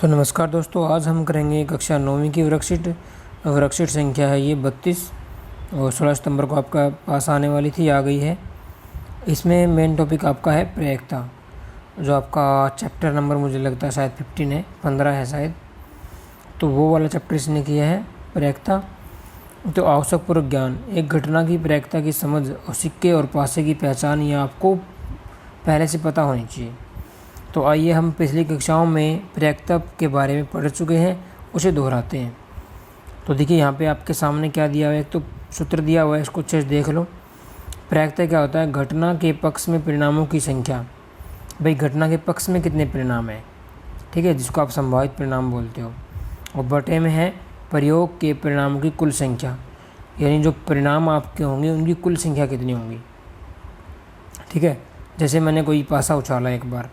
तो नमस्कार दोस्तों, आज हम करेंगे कक्षा 9वीं की वर्कशीट संख्या है ये 32 और 16 सितंबर को आपका पास आने वाली थी, आ गई है। इसमें मेन टॉपिक आपका है प्रयोक्ता, जो आपका चैप्टर नंबर मुझे लगता है शायद 15 है, 15 है शायद। तो वो वाला चैप्टर इसने किया है प्रयोक्ता। तो आवश्यक पूर्वक ज्ञान, एक घटना की प्रयोक्ता की समझ और सिक्के और पासे की पहचान ये आपको पहले से पता होनी चाहिए। तो आइए हम पिछली कक्षाओं में प्रयोक्ता के बारे में पढ़ चुके हैं, उसे दोहराते हैं। तो देखिए यहाँ पे आपके सामने क्या दिया हुआ है, एक तो सूत्र दिया हुआ है, इसको अच्छे से देख लो। प्रयोक्ता क्या होता है? घटना के पक्ष में परिणामों की संख्या। भाई घटना के पक्ष में कितने परिणाम हैं, ठीक है, जिसको आप संभावित परिणाम बोलते हो। और बटे में है प्रयोग के परिणामों की कुल संख्या, यानी जो परिणाम आपके होंगे उनकी कुल संख्या कितनी होंगी। ठीक है, जैसे मैंने कोई पासा उछाला एक बार,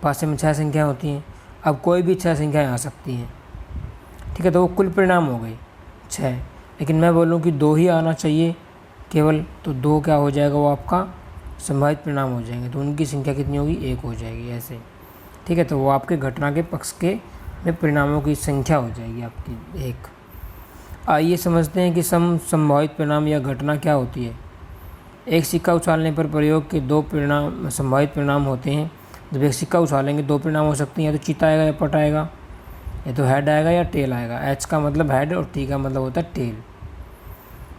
पासे में 6 संख्याएँ होती हैं। अब कोई भी 6 संख्याएँ आ सकती हैं, ठीक है, तो वो कुल परिणाम हो गई 6। लेकिन मैं बोलूँ कि 2 ही आना चाहिए केवल, तो 2 क्या हो जाएगा, वो आपका संभावित परिणाम हो जाएंगे। तो उनकी संख्या कितनी होगी, 1 हो जाएगी ऐसे, ठीक है। तो वो आपके घटना के पक्ष के में परिणामों की संख्या हो जाएगी आपकी 1। आइए समझते हैं कि संभावित परिणाम या घटना क्या होती है। एक सिक्का उछालने पर प्रयोग के 2 परिणाम संभावित परिणाम होते हैं। जब एक सिक्का उछालेंगे 2 परिणाम हो सकते हैं, या तो चिता आएगा या पट आएगा, या तो हेड आएगा या टेल आएगा। एच का मतलब हेड और टी का मतलब होता है टेल,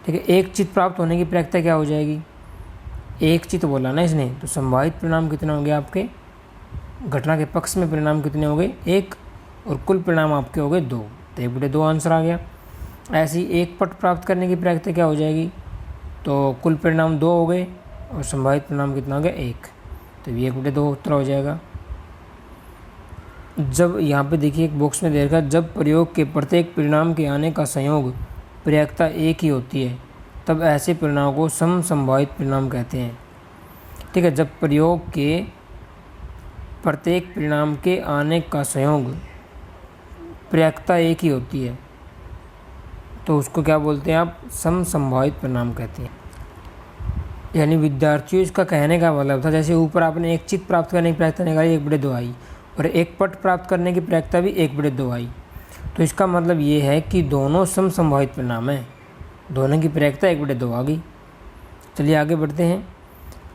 ठीक है। एक चित प्राप्त होने की प्रयोक्ता क्या हो जाएगी, एक चित बोला ना इसने, तो संभावित परिणाम कितने होंगे आपके घटना के पक्ष में, परिणाम कितने हो गए 1, और कुल परिणाम आपके हो गए 2, तो 1/2 आंसर आ गया। ऐसी एक पट प्राप्त करने की प्रयोक्ता क्या हो जाएगी, तो कुल परिणाम 2 हो गए और संभावित परिणाम कितना हो गया 1, तो ये 1/2 उत्तर हो जाएगा। जब यहाँ पे देखिए एक बॉक्स में दे रखा है, जब प्रयोग के प्रत्येक परिणाम के आने का संयोग प्रयोक्ता एक ही होती है, तब ऐसे परिणाम को समसंभावित परिणाम कहते हैं, ठीक है। जब प्रयोग के प्रत्येक परिणाम के आने का संयोग प्रयोक्ता एक ही होती है, तो उसको क्या बोलते हैं आप, समसंभावित परिणाम कहते हैं। यानी विद्यार्थियों, इसका कहने का मतलब था, जैसे ऊपर आपने एक चित प्राप्त करने की प्रयोक्ता निकाली 1/2 आई, और एक पट प्राप्त करने की प्रयोक्ता भी 1/2 आई, तो इसका मतलब ये है कि दोनों समसंभावित परिणाम हैं, दोनों की प्रयोक्ता 1/2 आ गई। चलिए आगे बढ़ते हैं।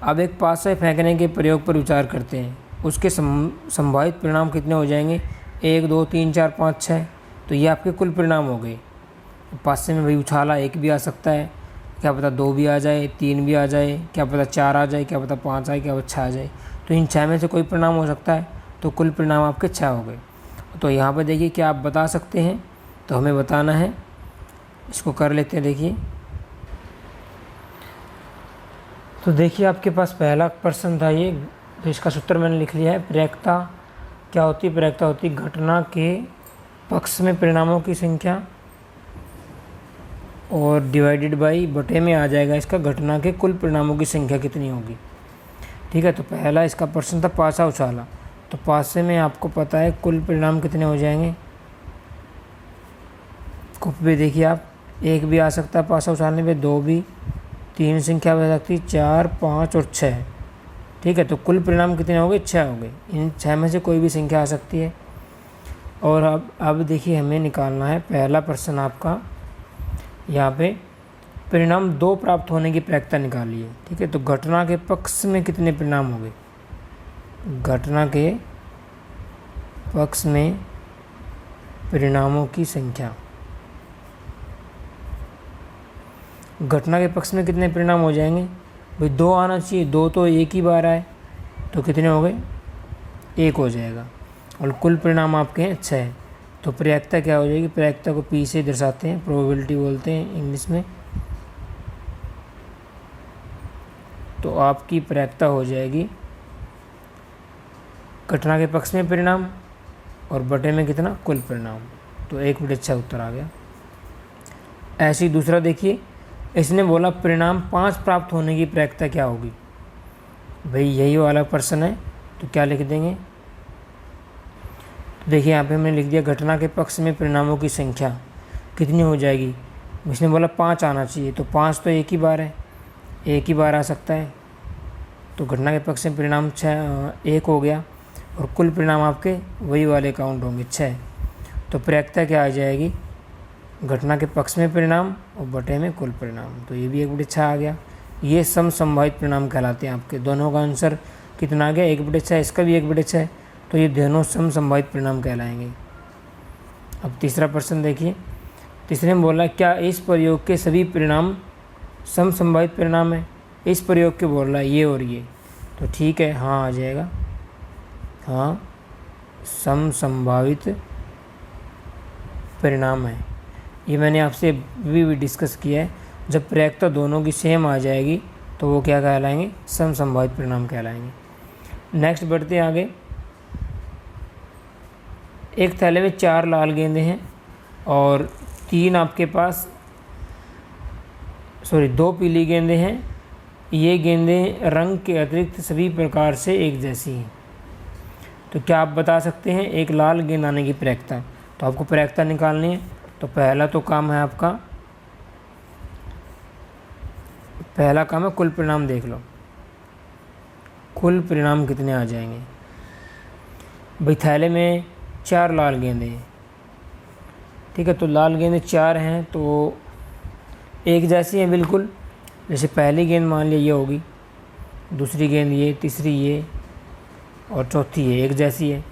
अब एक पासे फेंकने के प्रयोग पर विचार करते हैं, उसके संभावित परिणाम कितने हो जाएंगे, 1 2 3 4 5 6, तो ये आपके कुल परिणाम हो गए। पासे में भाई उछाला 1 भी आ सकता है, क्या पता 2 भी आ जाए, 3 भी आ जाए, क्या पता 4 आ जाए, क्या पता 5 आए, क्या पता 6 आ जाए, तो इन 6 में से कोई परिणाम हो सकता है, तो कुल परिणाम आपके 6 हो गए। तो यहाँ पर देखिए क्या आप बता सकते हैं, तो हमें बताना है, इसको कर लेते हैं। देखिए तो देखिए आपके पास पहला प्रश्न था ये, तो इसका सूत्र मैंने लिख लिया है। प्रयोक्ता क्या होती है, प्रयोक्ता होती है घटना के पक्ष में परिणामों की संख्या, और डिवाइडेड बाई बटे में आ जाएगा इसका घटना के कुल परिणामों की संख्या कितनी होगी, ठीक है। तो पहला इसका प्रश्न था पासा उछाला, तो पासे में आपको पता है कुल परिणाम कितने हो जाएंगे। कॉपी पे देखिए आप, 1 भी आ सकता है पासा उछालने पे, 2 भी, 3 संख्या हो सकती है, 4 5 और 6, ठीक है। तो कुल परिणाम कितने हो गए, 6 हो गए। इन 6 में से कोई भी संख्या आ सकती है। और अब देखिए हमें निकालना है पहला प्रश्न आपका, यहाँ पे परिणाम 2 प्राप्त होने की प्रयोक्ता निकालिए, ठीक है। तो घटना के पक्ष में कितने परिणाम हो गए, घटना के पक्ष में परिणामों की संख्या, घटना के पक्ष में कितने परिणाम हो जाएंगे भाई, 2 आना चाहिए, 2 तो एक ही बार आए, तो कितने हो गए 1 हो जाएगा। और कुल परिणाम आपके हैं 6, तो प्रयोक्ता क्या हो जाएगी, प्रयोक्ता को P से दर्शाते हैं, प्रोबेबिलिटी बोलते हैं इंग्लिश में। तो आपकी प्रयोक्ता हो जाएगी घटना के पक्ष में परिणाम और बटे में कितना, कुल परिणाम, तो 1/6 उत्तर आ गया। ऐसे ही दूसरा देखिए, इसने बोला परिणाम 5 प्राप्त होने की प्रयोक्ता क्या होगी। भाई यही वाला प्रश्न है, तो क्या लिख देंगे, तो देखिए यहाँ पे हमने लिख दिया घटना के पक्ष में परिणामों की संख्या कितनी हो जाएगी। इसने बोला 5 आना चाहिए, तो 5 तो एक ही बार है, एक ही बार आ सकता है, तो घटना के पक्ष में परिणाम 1 हो गया, और कुल परिणाम आपके वही वाले काउंट होंगे 6, तो प्रैक्ता क्या आ जाएगी, घटना के पक्ष में परिणाम और बटे में कुल परिणाम। तो ये भी एक बटे 6 आ गया। ये समसंभावित परिणाम कहलाते हैं आपके। दोनों का आंसर कितना आ गया, 1/6, इसका भी 1/6। तो ये दोनों समसंभावित परिणाम कहलाएंगे। अब तीसरा प्रश्न देखिए। तीसरे में बोला क्या इस प्रयोग के सभी परिणाम समसंभावित परिणाम है। इस प्रयोग के बोल रहा है ये और ये, तो ठीक है, हाँ आ जाएगा, हाँ समसंभावित परिणाम है। ये मैंने आपसे भी डिस्कस किया है। जब प्रयोक्ता दोनों की सेम आ जाएगी तो वो क्या कहलाएंगे, समसंभावित परिणाम कहलाएंगे। नेक्स्ट बढ़ते हैं आगे। एक थैले में 4 लाल गेंदे हैं और 3 आपके पास 2 पीली गेंदें हैं। ये गेंदें रंग के अतिरिक्त सभी प्रकार से एक जैसी हैं। तो क्या आप बता सकते हैं एक लाल गेंद आने की प्रयोक्ता। तो आपको प्रयोक्ता निकालनी है। तो पहला काम है कुल परिणाम देख लो। कुल परिणाम कितने आ जाएंगे भाई। थैले में 4 लाल गेंदें हैं, ठीक है। तो लाल गेंदें 4 हैं तो एक जैसी हैं बिल्कुल। जैसे पहली गेंद मान लिया ये होगी, दूसरी गेंद ये, तीसरी ये और चौथी ये एक जैसी है।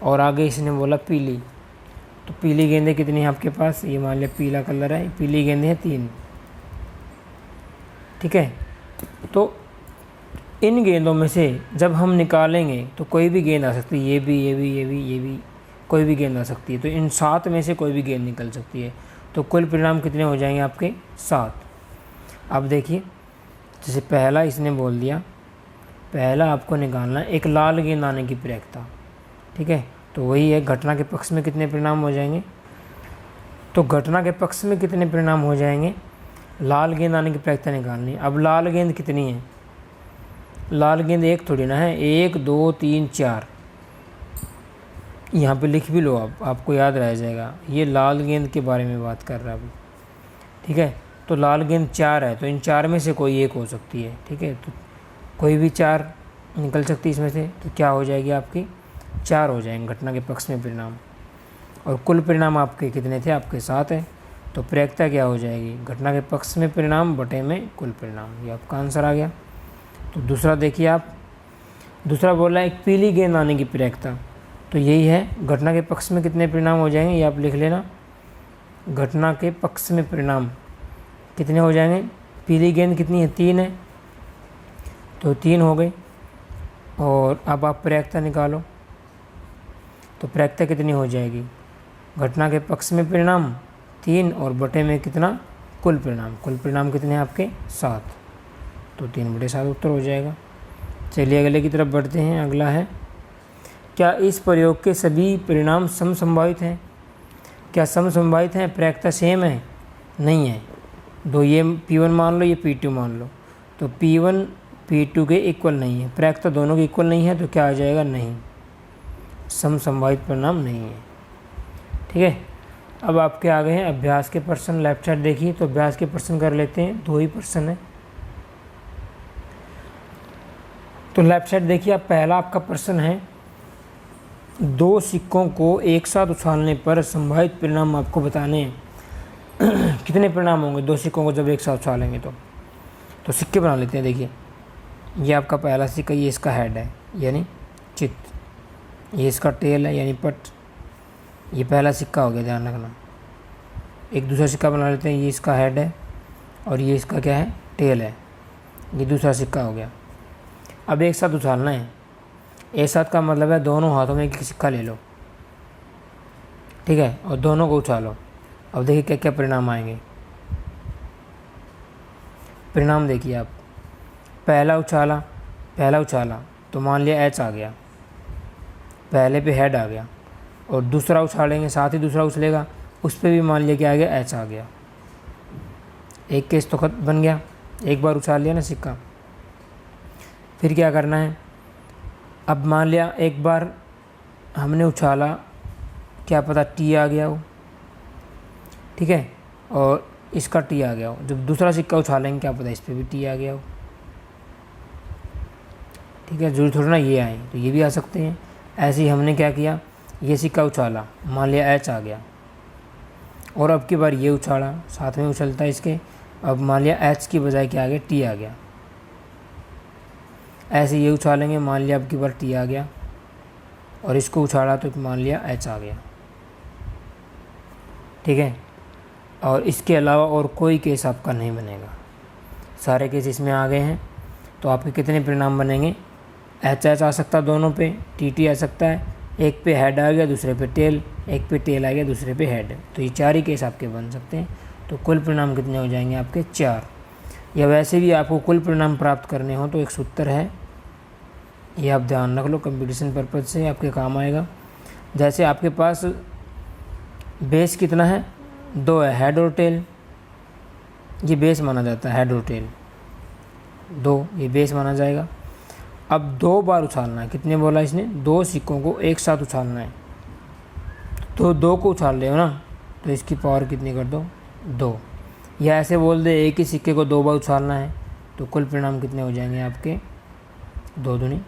और आगे इसने बोला पीली, तो पीली गेंदें कितनी हैं आपके पास, ये मान लिया पीला कलर है, पीली गेंदें हैं 3, ठीक है। तो इन गेंदों में से जब हम निकालेंगे तो कोई भी गेंद आ सकती है, ये भी कोई भी गेंद आ सकती है। तो इन 7 में से कोई भी गेंद निकल सकती है। तो कुल परिणाम कितने हो जाएंगे आपके 7। अब देखिए, जैसे पहला इसने बोल दिया, पहला आपको निकालना है एक लाल गेंद आने की प्रयोक्ता, ठीक है। तो वही है, घटना के पक्ष में कितने परिणाम हो जाएंगे। तो घटना के पक्ष में कितने परिणाम हो जाएंगे, लाल गेंद आने की प्रयोक्ता निकालनी है। अब लाल गेंद कितनी है, लाल गेंद एक थोड़ी ना है, 1 2 3 4। यहाँ पे लिख भी लो आपको याद रह जाएगा। ये लाल गेंद के बारे में बात कर रहा है अभी, ठीक है। तो लाल गेंद 4 है, तो इन 4 में से कोई एक हो सकती है, ठीक है। तो कोई भी 4 निकल सकती है इसमें से। तो क्या हो जाएगी आपकी, 4 हो जाएंगे घटना के पक्ष में परिणाम। और कुल परिणाम आपके कितने थे, आपके 7 है। तो प्रयोक्ता क्या हो जाएगी, घटना के पक्ष में परिणाम बटे में कुल परिणाम। ये आपका आंसर आ गया। तो दूसरा देखिए आप, दूसरा बोला है एक पीली गेंद आने की प्रयोक्ता। तो यही है, घटना के पक्ष में कितने परिणाम हो जाएंगे, ये आप लिख लेना। घटना के पक्ष में परिणाम कितने हो जाएंगे, पीली गेंद कितनी है, 3 है, तो 3 हो गए। और अब आप प्रयोक्ता निकालो। तो प्रयोक्ता कितनी हो जाएगी, घटना के पक्ष में परिणाम 3 और बटे में कितना, कुल परिणाम। कुल परिणाम कितने हैं आपके 7। तो 3/7 उत्तर हो जाएगा। चलिए अगले की तरफ बढ़ते हैं। अगला है, क्या इस प्रयोग के सभी परिणाम समसंभावित हैं। क्या समसंभावित हैं, प्रयोक्ता सेम है, नहीं है। दो, ये P1 मान लो, ये P2 मान लो। तो P1 P2 के इक्वल नहीं है, प्रयोक्ता दोनों के इक्वल नहीं है। तो क्या आ जाएगा, नहीं, समसंभावित परिणाम नहीं है, ठीक है। अब आपके आ गए हैं अभ्यास के प्रश्न। लेफ्ट साइड देखिए, तो अभ्यास के प्रश्न कर लेते हैं, 2 ही प्रश्न है। तो लेफ्ट साइड देखिए, आप पहला आपका प्रश्न है, 2 सिक्कों को एक साथ उछालने पर संभावित परिणाम आपको बताने हैं। कितने परिणाम होंगे 2 सिक्कों को जब एक साथ उछालेंगे। तो सिक्के बना लेते हैं। देखिए, ये आपका पहला सिक्का, ये इसका हेड है यानी चित्त, ये इसका टेल है यानी पट। ये पहला सिक्का हो गया, ध्यान रखना। एक दूसरा सिक्का बना लेते हैं, ये इसका हेड है और ये इसका क्या है, टेल है। ये दूसरा सिक्का हो गया। अब एक साथ उछालना है। एक साथ का मतलब है दोनों हाथों में एक सिक्का ले लो, ठीक है, और दोनों को उछालो। अब देखिए क्या क्या परिणाम आएंगे। परिणाम देखिए आप, पहला उछाला तो मान लिया H आ गया, पहले पे हेड आ गया। और दूसरा उछालेंगे, साथ ही दूसरा उछलेगा, उस पर भी मान लिया क्या आ गया, H आ गया। एक केस तो खत्म बन गया, एक बार उछाल लिया ना सिक्का। फिर क्या करना है, अब मान लिया एक बार हमने उछाला, क्या पता T आ गया हो, ठीक है, और इसका T आ गया हो। जब दूसरा सिक्का उछालेंगे, क्या पता इस पर भी T आ गया हो, ठीक है। जरूरी थोड़ा ना ये आए, तो ये भी आ सकते हैं। ऐसे ही हमने क्या किया, ये सिक्का उछाला, मान लिया एच आ गया, और अब की बार ये उछाला, साथ में उछलता है इसके, अब मान लिया एच की बजाय क्या आ गया, टी आ गया। ऐसे ये उछालेंगे, मान लिया अब की बार टी आ गया, और इसको उछाला तो मान लिया एच आ गया। ठीक है, और इसके अलावा और कोई केस आपका नहीं बनेगा, सारे केस इसमें आ गए हैं। तो आपके कितने परिणाम बनेंगे, एच एच आ सकता है दोनों पे, टी टी आ सकता है, एक पे हेड आ गया दूसरे पे टेल, एक पे टेल आ गया दूसरे पे हेड, तो ये 4 ही केस आपके बन सकते हैं। तो कुल परिणाम कितने हो जाएंगे आपके 4। या वैसे भी आपको कुल परिणाम प्राप्त करने हो तो एक सूत्र है, ये आप ध्यान रख लो, कंपटीशन पर्पज़ से आपके काम आएगा। जैसे आपके पास बेस कितना है, 2 है, हेड और टेल, ये बेस माना जाता है, हेड और टेल 2, ये बेस माना जाएगा। अब 2 बार उछालना है, कितने बोला इसने, 2 सिक्कों को एक साथ उछालना है, तो 2 को उछाल रहे हो ना, तो इसकी पावर कितनी कर दो, 2। या ऐसे बोल दे एक ही सिक्के को 2 बार उछालना है, तो कुल परिणाम कितने हो जाएंगे आपके, 2 दूनी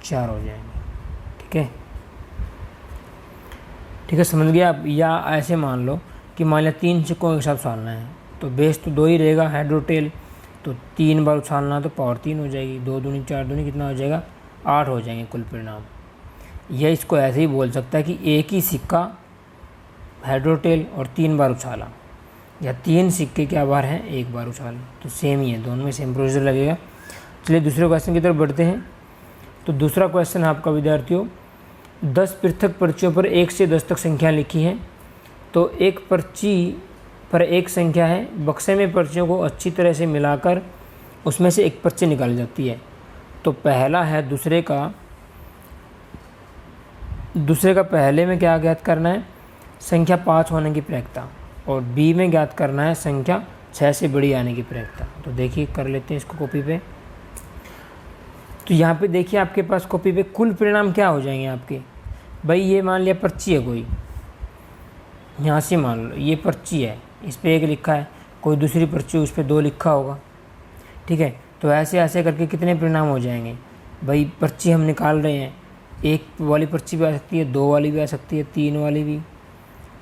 4 हो जाएंगे। ठीक है, समझ गया आप। या ऐसे मान लो कि मान लिया 3 सिक्कों के साथ उछालना है, तो बेस तो 2 ही रहेगा, हेड और टेल, तो 3 बार उछालना तो पावर 3 हो जाएगी, 2 दूनी 4 दूनी कितना हो जाएगा, 8 हो जाएंगे कुल परिणाम। यह इसको ऐसे ही बोल सकता है कि एक ही सिक्का हेड और टेल और 3 बार उछाला, या 3 सिक्के क्या बार हैं, 1 बार उछाला, तो सेम ही है, दोनों में सेम प्रोसीजर लगेगा। चलिए दूसरे क्वेश्चन की तरफ बढ़ते हैं। तो दूसरा क्वेश्चन है आपका विद्यार्थियों, 10 पृथक पर्चियों पर 1 से 10 तक संख्या लिखी है, तो एक पर्ची पर एक संख्या है, बक्से में पर्चियों को अच्छी तरह से मिलाकर उसमें से एक पर्ची निकाली जाती है। तो पहला है दूसरे का पहले में क्या ज्ञात करना है, संख्या 5 होने की प्रायिकता, और बी में ज्ञात करना है संख्या 6 से बड़ी आने की प्रायिकता। तो देखिए कर लेते हैं इसको कॉपी पे। तो यहाँ पे देखिए आपके पास कॉपी पे कुल परिणाम क्या हो जाएंगे आपके, भाई ये मान लिया पर्ची है कोई, यहाँ से मान लो ये पर्ची है, इस पर 1 लिखा है, कोई दूसरी पर्ची उस पर 2 लिखा होगा। ठीक है, तो ऐसे ऐसे करके कितने परिणाम हो जाएंगे, भाई पर्ची हम निकाल रहे हैं, 1 वाली पर्ची भी आ सकती है, 2 वाली भी आ सकती है, 3 वाली भी,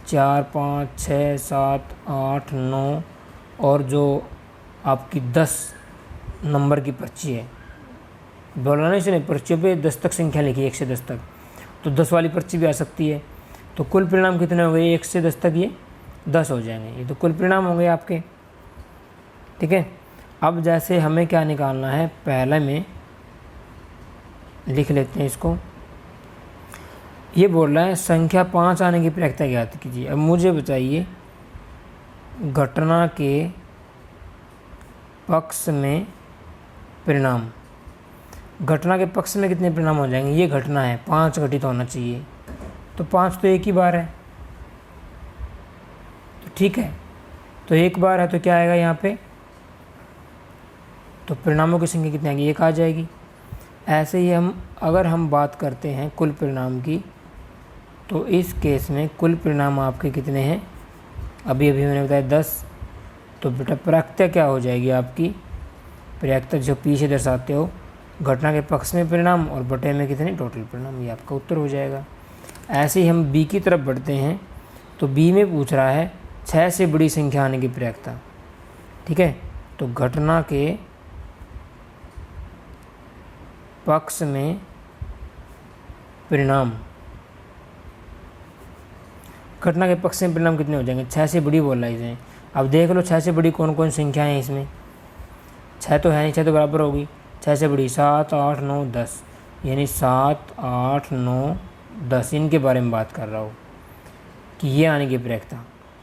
4 5 6 7 8 9, और जो आपकी 10 नंबर की पर्ची है, बोला नहीं सुने, पर्चियों पे 10 तक संख्या लिखी है, 1 से 10 तक, तो 10 वाली पर्ची भी आ सकती है। तो कुल परिणाम कितने हो गए, 1 से 10 तक ये 10 हो जाएंगे, ये तो कुल परिणाम हो गए आपके। ठीक है, अब जैसे हमें क्या निकालना है, पहले में लिख लेते हैं इसको। ये बोल रहा है संख्या 5 आने की प्रायिकता ज्ञात कीजिए। अब मुझे बताइए घटना के पक्ष में परिणाम, घटना के पक्ष में कितने परिणाम हो जाएंगे, ये घटना है 5 घटित होना चाहिए, तो 5 तो एक ही बार है, तो ठीक है, तो एक बार है तो क्या आएगा यहाँ पे, तो परिणामों की संख्या कितनी आएगी, 1 आ जाएगी। ऐसे ही अगर हम बात करते हैं कुल परिणाम की, तो इस केस में कुल परिणाम आपके कितने हैं, अभी मैंने बताया 10, तो बेटा प्रायिकता क्या हो जाएगी आपकी, प्रायिकता जो पीछे दर्शाते हो, घटना के पक्ष में परिणाम और बटे में कितने टोटल परिणाम, ये आपका उत्तर हो जाएगा। ऐसे ही हम बी की तरफ बढ़ते हैं, तो बी में पूछ रहा है 6 से बड़ी संख्या आने की प्रायिकता। ठीक है, तो घटना के पक्ष में परिणाम, घटना के पक्ष में परिणाम कितने हो जाएंगे, 6 से बड़ी बोल रहा है इसे। अब देख लो 6 से बड़ी कौन कौन संख्याएँ हैं इसमें, 6 तो है नहीं, 6 तो बराबर होगी, 6 से बड़ी 7 8 9 10, यानी 7 8 9 10, इनके बारे में बात कर रहा हूँ कि ये आने की प्रायिकता।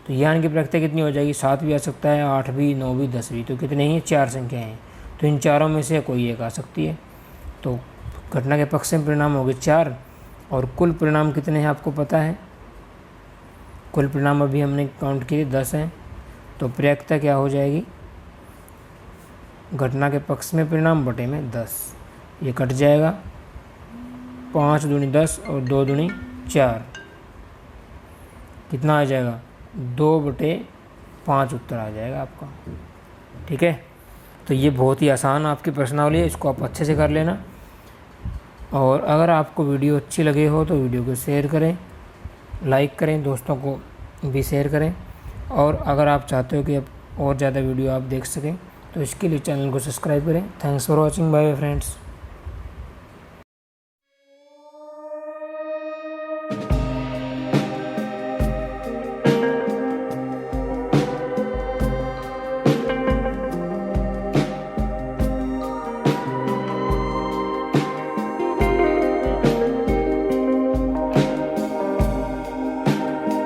तो ये आने की प्रायिकता कितनी हो जाएगी, 7 भी आ सकता है, 8 भी, 9 भी, 10 भी, तो कितने ही 4 संख्याएँ हैं, तो इन चारों में से कोई एक आ सकती है। तो घटना के पक्ष में परिणाम हो गए 4, और कुल परिणाम कितने हैं आपको पता है, कुल परिणाम अभी हमने काउंट किए 10 हैं, तो प्रायिकता क्या हो जाएगी, घटना के पक्ष में परिणाम बटे में 10, ये कट जाएगा, 5 दूनी 10 और 2 दूनी 4, कितना आ जाएगा, 2/5 उत्तर आ जाएगा आपका। ठीक है, तो ये बहुत ही आसान आपकी प्रश्नावली है, इसको आप अच्छे से कर लेना। और अगर आपको वीडियो अच्छी लगे हो तो वीडियो को शेयर करें, लाइक करें, दोस्तों को भी शेयर करें। और अगर आप चाहते हो कि अब और ज़्यादा वीडियो आप देख सकें तो इसके लिए चैनल को सब्सक्राइब करें। Thanks for watching, bye bye friends.